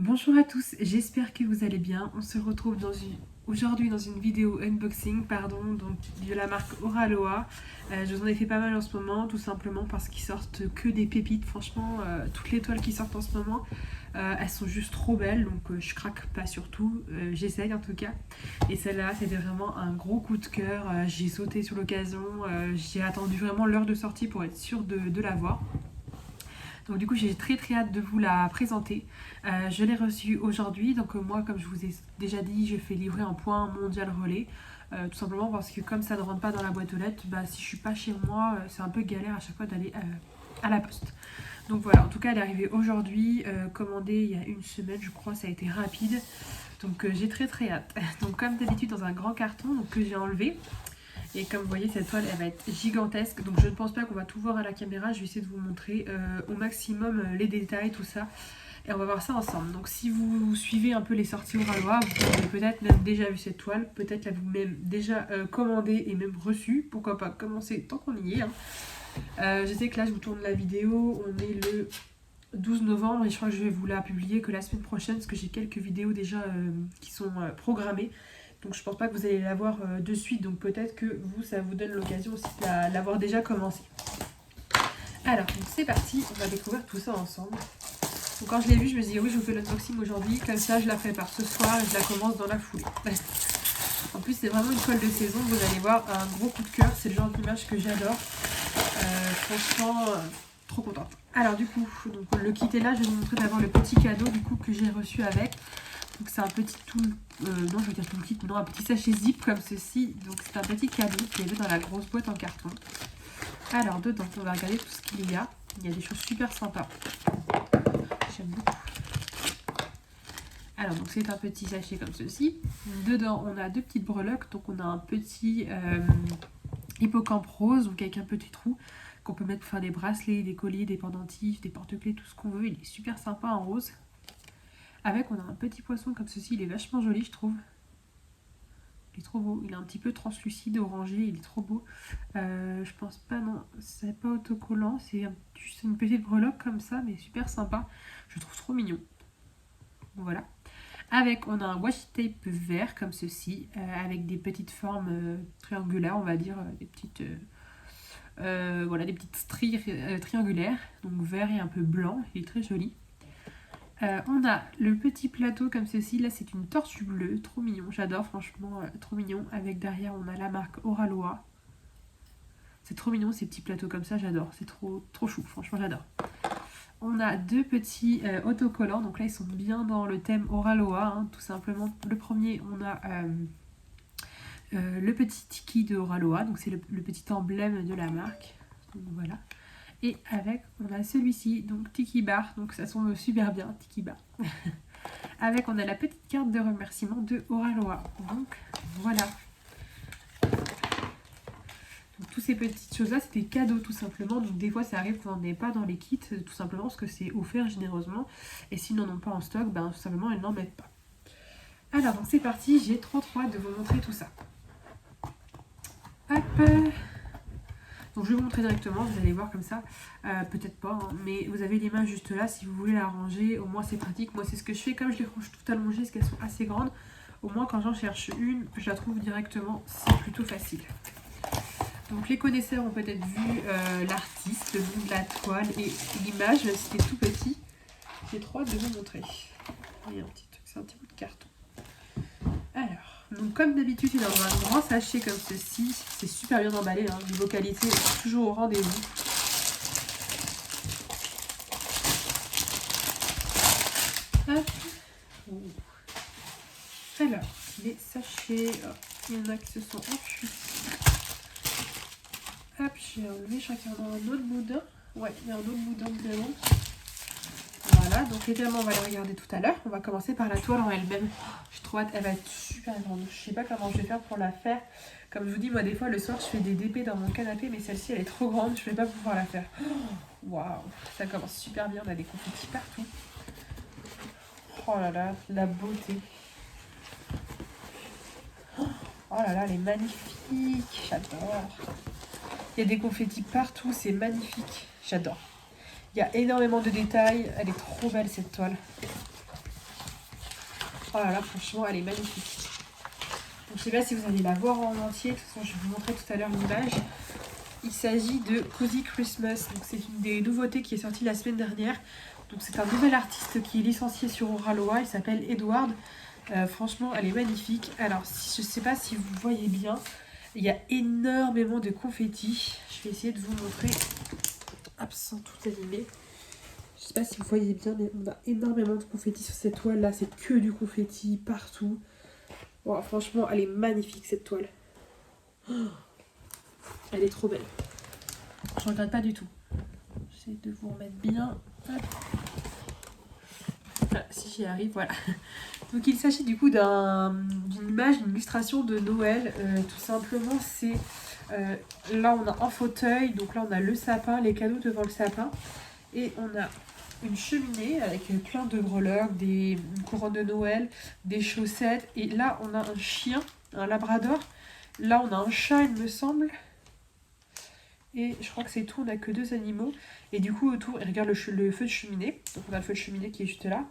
Bonjour à tous, j'espère que vous allez bien. On se retrouve aujourd'hui dans une vidéo unboxing donc de la marque Oraloa. Je vous en ai fait pas mal en ce moment, tout simplement parce qu'ils sortent que des pépites. Franchement, toutes les toiles qui sortent en ce moment, elles sont juste trop belles, donc je craque pas sur tout, j'essaye en tout cas. Et celle-là, c'était vraiment un gros coup de cœur. J'ai sauté sur l'occasion, j'ai attendu vraiment l'heure de sortie pour être sûre de l'avoir. Donc du coup j'ai très hâte de vous la présenter. Je l'ai reçue aujourd'hui, donc moi comme je vous ai déjà dit, je fais livrer un point mondial relais. Tout simplement parce que comme ça ne rentre pas dans la boîte aux lettres, si je suis pas chez moi, c'est un peu galère à chaque fois d'aller à la poste. Donc voilà, en tout cas elle est arrivée aujourd'hui, commandée il y a une semaine je crois, ça a été rapide. Donc j'ai très hâte. Donc comme d'habitude dans un grand carton donc, que j'ai enlevé. Et comme vous voyez, cette toile, elle va être gigantesque. Donc je ne pense pas qu'on va tout voir à la caméra. Je vais essayer de vous montrer au maximum les détails, tout ça. Et on va voir ça ensemble. Donc si vous suivez un peu les sorties Oraloa, vous avez peut-être même déjà vu cette toile. Peut-être l'avez-vous même déjà commandée et même reçue. Pourquoi pas commencer tant qu'on y est. Je sais que là, je vous tourne la vidéo. On est le 12 novembre et je crois que je vais vous la publier que la semaine prochaine parce que j'ai quelques vidéos déjà qui sont programmées. Donc je pense pas que vous allez la voir de suite, donc peut-être que vous, ça vous donne l'occasion aussi de l'avoir déjà commencé. Alors, c'est parti, on va découvrir tout ça ensemble. Donc quand je l'ai vue, je me suis dit oui, je vous fais l'unboxing aujourd'hui, comme ça je la prépare ce soir et je la commence dans la foulée. En plus, c'est vraiment une toile de saison, vous allez voir, un gros coup de cœur, c'est le genre d'image que j'adore. Franchement, trop contente. Alors du coup, donc, le kit est là, je vais vous montrer d'abord le petit cadeau du coup que j'ai reçu avec. Donc c'est un petit non je veux dire toolkit, non, un petit sachet zip comme ceci. Donc c'est un petit cadeau qui est dans la grosse boîte en carton. Alors dedans, on va regarder tout ce qu'il y a. Il y a des choses super sympas. J'aime beaucoup. Alors donc c'est un petit sachet comme ceci. Dedans on a deux petites breloques. Donc on a un petit hippocampe rose, donc avec un petit trou qu'on peut mettre pour faire des bracelets, des colliers, des pendentifs, des porte-clés, tout ce qu'on veut. Il est super sympa en rose. Avec, on a un petit poisson comme ceci, il est vachement joli, je trouve. Il est trop beau, il est un petit peu translucide, orangé, il est trop beau. Je pense pas, non, c'est pas autocollant, c'est une petite breloque comme ça, mais super sympa. Je le trouve trop mignon. Voilà. Avec, on a un washi tape vert comme ceci, avec des petites formes triangulaires, on va dire, des petites... voilà, des petites stries triangulaires, donc vert et un peu blanc, il est très joli. On a le petit plateau comme ceci, là c'est une tortue bleue, trop mignon, j'adore franchement, trop mignon. Avec derrière on a la marque Oraloa. C'est trop mignon ces petits plateaux comme ça, j'adore, c'est trop chou, franchement j'adore. On a deux petits autocollants, donc là ils sont bien dans le thème Oraloa, hein, tout simplement. Le premier on a le petit tiki de Oraloa, donc c'est le petit emblème de la marque, donc voilà. Et avec, on a celui-ci, donc Tiki Bar, donc ça sonne super bien, Tiki Bar. Avec, on a la petite carte de remerciement de Oraloa. Donc, voilà. Donc, toutes ces petites choses-là, c'est des cadeaux tout simplement. Donc, des fois, ça arrive qu'on n'en ait pas dans les kits, tout simplement parce que c'est offert généreusement. Et s'ils n'en ont pas en stock, tout simplement, ils n'en mettent pas. Alors, donc c'est parti, j'ai trop hâte de vous montrer tout ça. Hop. Donc je vais vous montrer directement, vous allez voir comme ça, peut-être pas, hein, mais vous avez l'image juste là, si vous voulez la ranger, au moins c'est pratique. Moi c'est ce que je fais, comme je les range toutes allongées, parce qu'elles sont assez grandes, au moins quand j'en cherche une, je la trouve directement, c'est plutôt facile. Donc les connaisseurs ont peut-être vu l'artiste, le nom de la toile et l'image, c'était tout petit. J'ai trop hâte de vous montrer. Il y a un petit truc, c'est un petit bout de carton. Alors... Donc comme d'habitude, c'est dans un grand sachet comme ceci. C'est super bien emballé, hein. Niveau qualité, toujours au rendez-vous. Hop. Alors, les sachets, il y en a qui se sont enfuis. Hop, j'ai enlevé, je crois qu'il y en a un autre boudin. Ouais, il y a un autre boudin dedans. Voilà, donc évidemment on va les regarder tout à l'heure. On va commencer par la toile en elle-même. J'ai trop hâte, elle va être super grande. Je sais pas comment je vais faire pour la faire. Comme je vous dis, moi des fois le soir je fais des DP dans mon canapé, mais celle-ci elle est trop grande, je vais pas pouvoir la faire. Waouh, ça commence super bien, on a des confettis partout. Oh là là, la beauté. Oh là là, elle est magnifique, j'adore. Il y a des confettis partout, c'est magnifique, j'adore. Il y a énormément de détails, elle est trop belle cette toile. Oh là là, franchement, elle est magnifique. Donc, je sais pas si vous allez la voir en entier. De toute façon, je vais vous montrer tout à l'heure l'image. Il s'agit de Cozy Christmas. Donc, c'est une des nouveautés qui est sortie la semaine dernière. Donc, c'est un nouvel artiste qui est licencié sur Oraloa. Il s'appelle Edward. Franchement, elle est magnifique. Alors, je sais pas si vous voyez bien. Il y a énormément de confettis. Je vais essayer de vous montrer. Hop, sans tout abîmer. Je sais pas si vous voyez bien, mais on a énormément de confettis sur cette toile là. C'est que du confetti partout. Bon, franchement, elle est magnifique cette toile. Oh, elle est trop belle. Je regrette pas du tout. J'essaie de vous remettre bien. Hop. Voilà, si j'y arrive, voilà. Donc il s'agit du coup d'une image, d'une illustration de Noël. Tout simplement, c'est là on a un fauteuil, donc là on a le sapin, les cadeaux devant le sapin. Et on a une cheminée avec plein de breloques, une couronne de Noël, des chaussettes. Et là on a un chien, un labrador. Là on a un chat, il me semble. Et je crois que c'est tout, on n'a que 2 animaux. Et du coup autour, et regarde le feu de cheminée. Donc on a le feu de cheminée qui est juste là.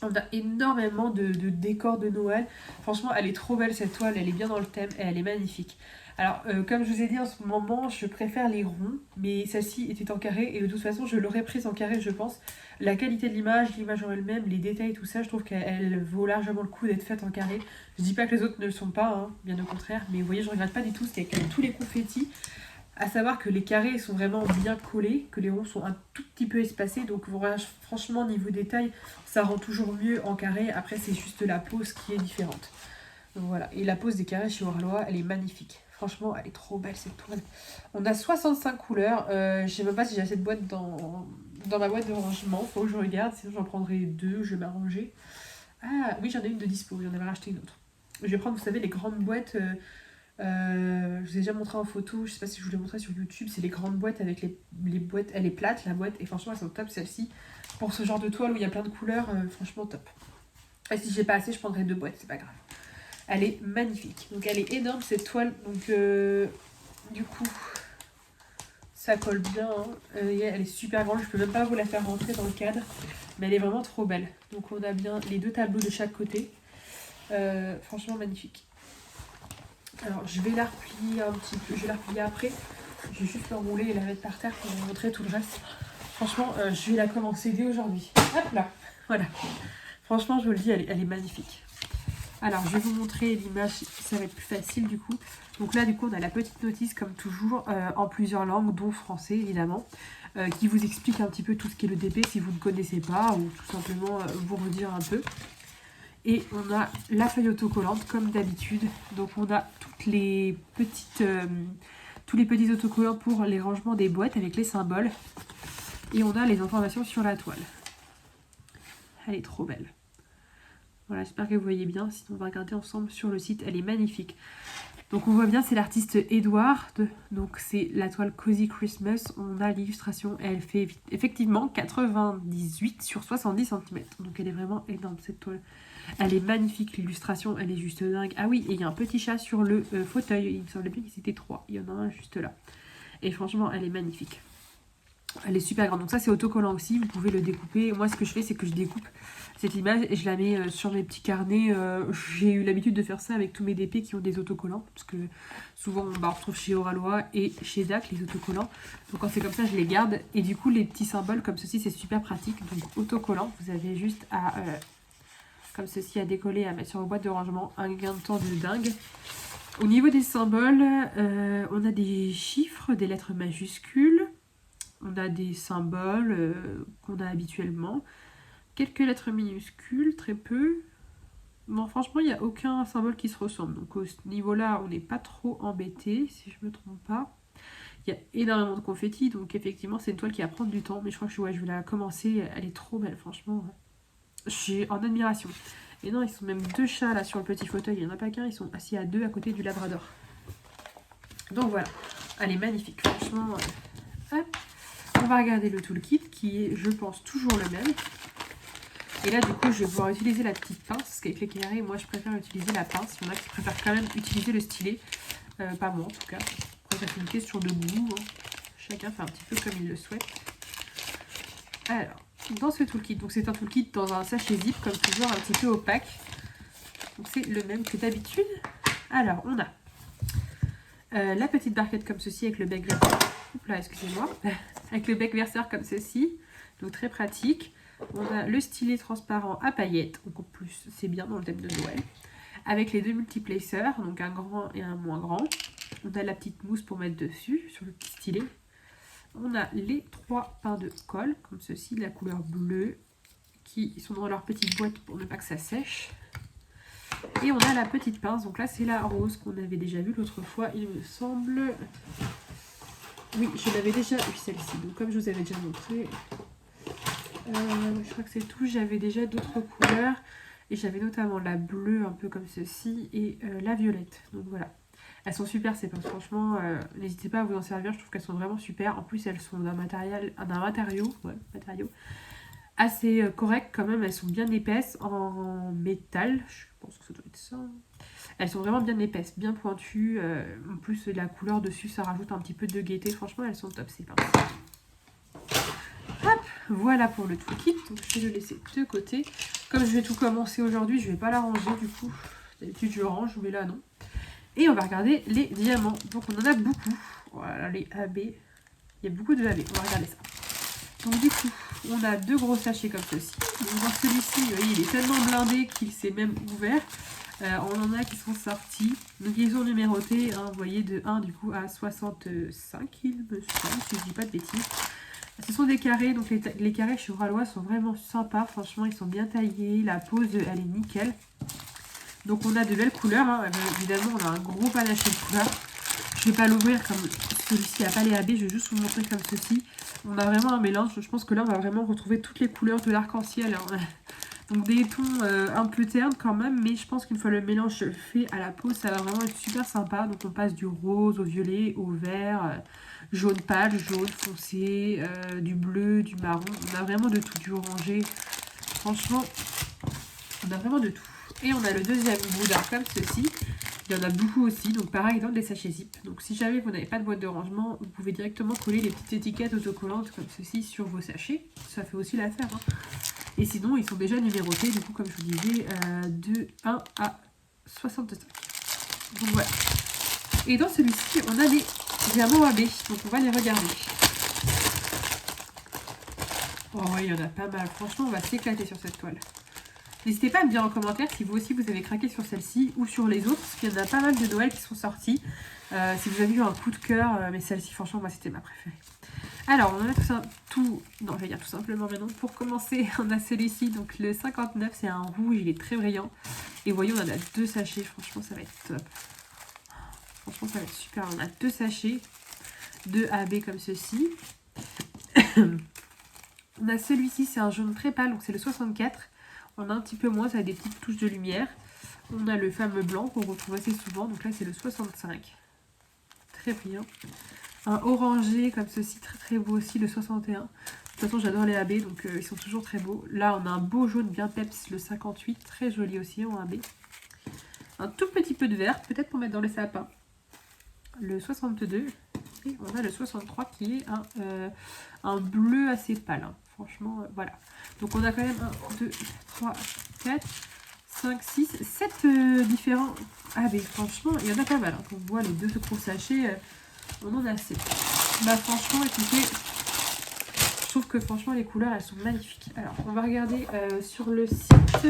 On a énormément de décors de Noël. Franchement, elle est trop belle cette toile, elle est bien dans le thème et elle est magnifique. Alors, comme je vous ai dit en ce moment, je préfère les ronds, mais celle-ci était en carré et de toute façon, je l'aurais prise en carré, je pense. La qualité de l'image en elle-même, les détails, tout ça, je trouve qu'elle vaut largement le coup d'être faite en carré. Je dis pas que les autres ne le sont pas, hein, bien au contraire, mais vous voyez, je regrette pas du tout, c'était avec tous les confettis. À savoir que les carrés sont vraiment bien collés, que les ronds sont un tout petit peu espacés. Donc voilà, franchement, niveau détail, ça rend toujours mieux en carré. Après, c'est juste la pose qui est différente. Donc voilà, et la pose des carrés chez Oraloa, elle est magnifique. Franchement, elle est trop belle cette toile. On a 65 couleurs. Je sais même pas si j'ai assez de boîtes dans ma boîte de rangement. Faut que je regarde, sinon j'en prendrai 2, je vais m'arranger. Ah oui, j'en ai une de dispo, j'en avais racheté une autre. Je vais prendre, vous savez, les grandes boîtes... je vous ai déjà montré en photo, je sais pas si je vous l'ai montré sur YouTube, c'est les grandes boîtes avec les boîtes, elle est plate la boîte et franchement elles sont top celle-ci. Pour ce genre de toile où il y a plein de couleurs, franchement top. Et si j'ai pas assez, je prendrai 2 boîtes, c'est pas grave. Elle est magnifique, donc elle est énorme cette toile, donc du coup ça colle bien, hein. Elle est super grande, je peux même pas vous la faire rentrer dans le cadre, mais elle est vraiment trop belle. Donc on a bien les 2 tableaux de chaque côté, franchement magnifique. Alors je vais la replier un petit peu, je vais la replier après. Je vais juste l'enrouler et la mettre par terre pour vous montrer tout le reste. Franchement, je vais la commencer dès aujourd'hui. Hop là, voilà. Franchement, je vous le dis, elle est magnifique. Alors, je vais vous montrer l'image, ça va être plus facile du coup. Donc là, du coup, on a la petite notice comme toujours, en plusieurs langues, dont français évidemment, qui vous explique un petit peu tout ce qu'est le DP si vous ne connaissez pas, ou tout simplement vous redire un peu. Et on a la feuille autocollante comme d'habitude. Donc on a toutes les petites, tous les petits autocollants pour les rangements des boîtes avec les symboles. Et on a les informations sur la toile. Elle est trop belle. Voilà, j'espère que vous voyez bien. Sinon on va regarder ensemble sur le site. Elle est magnifique. Donc on voit bien, c'est l'artiste Edward. Donc c'est la toile Cozy Christmas. On a l'illustration. Elle fait effectivement 98 sur 70 cm. Donc elle est vraiment énorme cette toile. Elle est magnifique, l'illustration, elle est juste dingue. Ah oui, et il y a un petit chat sur le fauteuil. Il me semblait bien qu'ils étaient 3. Il y en a un juste là. Et franchement, elle est magnifique. Elle est super grande. Donc ça, c'est autocollant aussi. Vous pouvez le découper. Moi, ce que je fais, c'est que je découpe cette image et je la mets sur mes petits carnets. J'ai eu l'habitude de faire ça avec tous mes DP qui ont des autocollants. Parce que souvent, on retrouve chez Oraloa et chez DAC les autocollants. Donc quand c'est comme ça, je les garde. Et du coup, les petits symboles comme ceci, c'est super pratique. Donc autocollant, vous avez juste à... comme ceci à décoller, à mettre sur vos boîtes de rangement, un gain de temps de dingue. Au niveau des symboles, on a des chiffres, des lettres majuscules, on a des symboles qu'on a habituellement, quelques lettres minuscules, très peu. Bon, franchement, il n'y a aucun symbole qui se ressemble, donc au niveau-là, on n'est pas trop embêté, si je ne me trompe pas. Il y a énormément de confettis, donc effectivement, c'est une toile qui va prendre du temps, mais je crois que je vais la commencer, elle est trop belle, franchement. Je suis en admiration. Et non, ils sont même 2 chats là sur le petit fauteuil. Il n'y en a pas qu'un, ils sont assis à 2 à côté du labrador. Donc voilà, elle est magnifique. Franchement, hop. On va regarder le toolkit qui est, je pense, toujours le même. Et là, du coup, je vais pouvoir utiliser la petite pince. Parce qu'avec les carrés, moi, je préfère utiliser la pince. Il y en a qui préfèrent quand même utiliser le stylet. Pas moi, en tout cas. Après, c'est une question de goût, hein. Chacun fait un petit peu comme il le souhaite. Alors... dans ce toolkit. Donc c'est un toolkit dans un sachet zip, comme toujours, un petit peu opaque. Donc c'est le même que d'habitude. Alors, on a la petite barquette comme ceci avec le bec verseur. Oups là, excusez-moi. Avec le bec verseur comme ceci. Donc très pratique. On a le stylet transparent à paillettes. Donc en plus, c'est bien dans le thème de Noël. Avec les deux multiplacers, donc un grand et un moins grand. On a la petite mousse pour mettre dessus, sur le petit stylet. On a les 3 pains de colle, comme ceci, de la couleur bleue, qui sont dans leur petite boîte pour ne pas que ça sèche. Et on a la petite pince, donc là c'est la rose qu'on avait déjà vue l'autre fois, il me semble. Oui, je l'avais déjà eu celle-ci, donc comme je vous avais déjà montré, je crois que c'est tout. J'avais déjà d'autres couleurs, et j'avais notamment la bleue un peu comme ceci, et la violette, donc voilà. Elles sont super ces pinces, franchement, n'hésitez pas à vous en servir, je trouve qu'elles sont vraiment super. En plus elles sont d'un matériau assez correct quand même, elles sont bien épaisses en métal, je pense que ça doit être ça. Elles sont vraiment bien épaisses, bien pointues, en plus la couleur dessus ça rajoute un petit peu de gaieté, franchement elles sont top ces pinces. Hop, voilà pour le toolkit, donc je vais le laisser de côté. Comme je vais tout commencer aujourd'hui, je vais pas la ranger du coup, d'habitude je range mais là non. Et on va regarder les diamants, donc on en a beaucoup, voilà les AB, il y a beaucoup de AB, on va regarder ça. Donc du coup, on a 2 gros sachets comme ceci. Donc dans celui-ci, vous voyez, il est tellement blindé qu'il s'est même ouvert. On en a qui sont sortis. Donc ils sont numérotés, hein, vous voyez, de 1 du coup à 65, il me semble, si je dis pas de bêtises. Ce sont des carrés, donc les carrés chez Oralois sont vraiment sympas. Franchement, ils sont bien taillés, la pose, elle est nickel. Donc on a de belles couleurs, hein. Évidemment, on a un gros panaché de couleurs. Je ne vais pas l'ouvrir comme celui-ci n'a pas les AB, je vais juste vous montrer comme ceci. On a vraiment un mélange, je pense que là on va vraiment retrouver toutes les couleurs de l'arc-en-ciel. Hein. Donc des tons un peu ternes quand même, mais je pense qu'une fois le mélange fait à la peau, ça va vraiment être super sympa. Donc on passe du rose au violet, au vert, jaune pâle, jaune foncé, du bleu, du marron. On a vraiment de tout, du orangé. Franchement, on a vraiment de tout. Et on a le deuxième bout d'arc comme ceci. Il y en a beaucoup aussi, donc pareil dans les sachets zip. Donc si jamais vous n'avez pas de boîte de rangement, vous pouvez directement coller les petites étiquettes autocollantes comme ceci sur vos sachets. Ça fait aussi l'affaire. Hein. Et sinon, ils sont déjà numérotés, du coup, comme je vous disais, de 1 à 65. Donc voilà. Et dans celui-ci, on a les diamants AB, donc on va les regarder. Oh oui, il y en a pas mal. Franchement, on va s'éclater sur cette toile. N'hésitez pas à me dire en commentaire si vous aussi vous avez craqué sur celle-ci ou sur les autres, parce qu'il y en a pas mal de Noël qui sont sortis. Si vous avez eu un coup de cœur, mais celle-ci, franchement, moi c'était ma préférée. Alors, on en a tout simplement maintenant. Pour commencer, on a celui-ci, donc le 59, c'est un rouge, il est très brillant. Et vous voyez, on en a 2 sachets, franchement, ça va être top. Franchement, ça va être super. On a 2 sachets, 2 AB comme ceci. On a celui-ci, c'est un jaune très pâle, donc c'est le 64. On a un petit peu moins, ça a des petites touches de lumière. On a le fameux blanc qu'on retrouve assez souvent, donc là c'est le 65. Très brillant. Un orangé comme ceci, très très beau aussi, le 61. De toute façon j'adore les AB, donc ils sont toujours très beaux. Là on a un beau jaune bien peps, le 58, très joli aussi en AB. Un tout petit peu de vert, peut-être pour mettre dans les sapins. Le 62. Et on a le 63 qui est un bleu assez pâle. Hein. Franchement, voilà. Donc on a quand même 1, 2, 3, 4, 5, 6, 7 différents AB. Franchement, il y en a pas mal. Hein. Quand on voit les 2 gros sachets, on en a assez. Bah franchement, écoutez, je trouve que franchement les couleurs, elles sont magnifiques. Alors, on va regarder sur le site.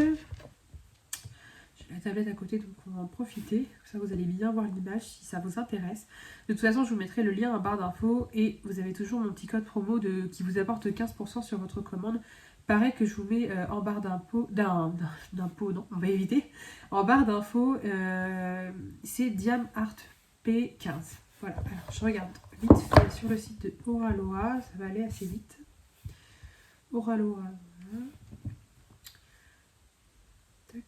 La tablette à côté, donc on va en profiter. Ça, vous allez bien voir l'image si ça vous intéresse. De toute façon, je vous mettrai le lien en barre d'infos et vous avez toujours mon petit code promo qui vous apporte 15% sur votre commande. Pareil que je vous mets en barre d'impôt, non, on va éviter. En barre d'infos, c'est DiamArt P15. Voilà, alors je regarde vite fait sur le site de Oralois, ça va aller assez vite. Oralois, voilà. Tac.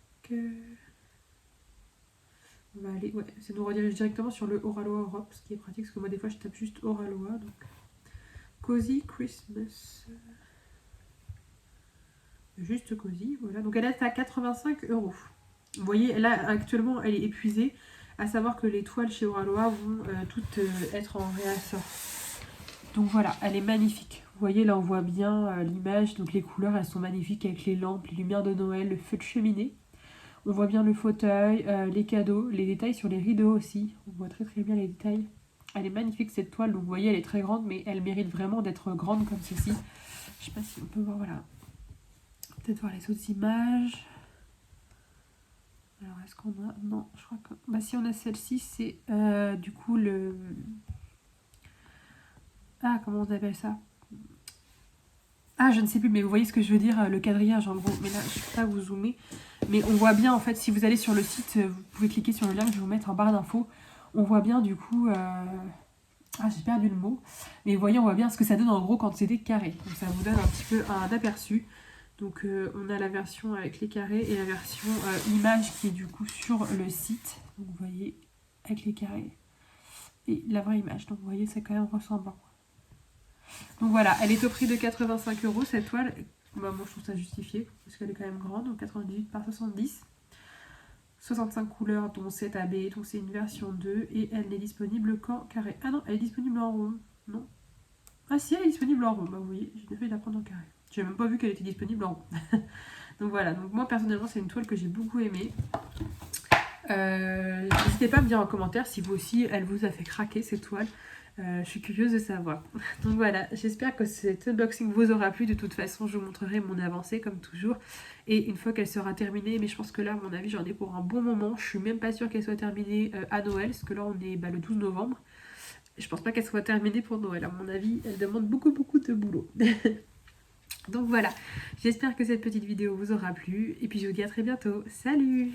On va aller, ouais, ça nous redirige directement sur le Oralois Europe, ce qui est pratique parce que moi des fois je tape juste Oralois. Donc Cozy Christmas, juste Cozy, voilà. Donc elle est à 85 €. Vous voyez, là actuellement elle est épuisée, à savoir que les toiles chez Oralois vont toutes être en réassort. Donc voilà, elle est magnifique. Vous voyez, là on voit bien l'image, donc les couleurs elles sont magnifiques avec les lampes, les lumières de Noël, le feu de cheminée. On voit bien le fauteuil, les cadeaux, les détails sur les rideaux aussi. On voit très très bien les détails. Elle est magnifique cette toile, donc vous voyez elle est très grande, mais elle mérite vraiment d'être grande comme ceci. Je sais pas si on peut voir, voilà. Peut-être voir les autres images. Alors est-ce qu'on a... Non, je crois que... Bah si on a celle-ci, c'est du coup le... Ah, comment on appelle ça? Ah, je ne sais plus, mais vous voyez ce que je veux dire, le quadrillage en gros. Mais là, je ne peux pas vous zoomer. Mais on voit bien, en fait, si vous allez sur le site, vous pouvez cliquer sur le lien que je vais vous mettre en barre d'infos. On voit bien, du coup... Ah, j'ai perdu le mot. Mais vous voyez, on voit bien ce que ça donne en gros quand c'est des carrés. Donc ça vous donne un petit peu un aperçu. Donc on a la version avec les carrés et la version image qui est du coup sur le site. Donc vous voyez, avec les carrés. Et la vraie image. Donc vous voyez, c'est quand même ressemblant. Donc voilà, elle est au prix de 85 € cette toile. Bah, moi je trouve ça justifié parce qu'elle est quand même grande, donc 98 par 70. 65 couleurs dont 7 AB, donc c'est une version 2 et elle n'est disponible qu'en carré. Ah non, elle est disponible en rond. Non. Ah si, elle est disponible en rond. Bah vous voyez, j'ai bien fait de la prendre en carré. J'ai même pas vu qu'elle était disponible en rond. Donc voilà, donc moi personnellement c'est une toile que j'ai beaucoup aimée. N'hésitez pas à me dire en commentaire si vous aussi elle vous a fait craquer cette toile. Je suis curieuse de savoir. Donc voilà, j'espère que cet unboxing vous aura plu. De toute façon, je vous montrerai mon avancée comme toujours. Et une fois qu'elle sera terminée, mais je pense que là, à mon avis, j'en ai pour un bon moment. Je suis même pas sûre qu'elle soit terminée à Noël, parce que là, on est le 12 novembre. Je pense pas qu'elle soit terminée pour Noël. À mon avis, elle demande beaucoup de boulot. Donc voilà, j'espère que cette petite vidéo vous aura plu. Et puis je vous dis à très bientôt. Salut!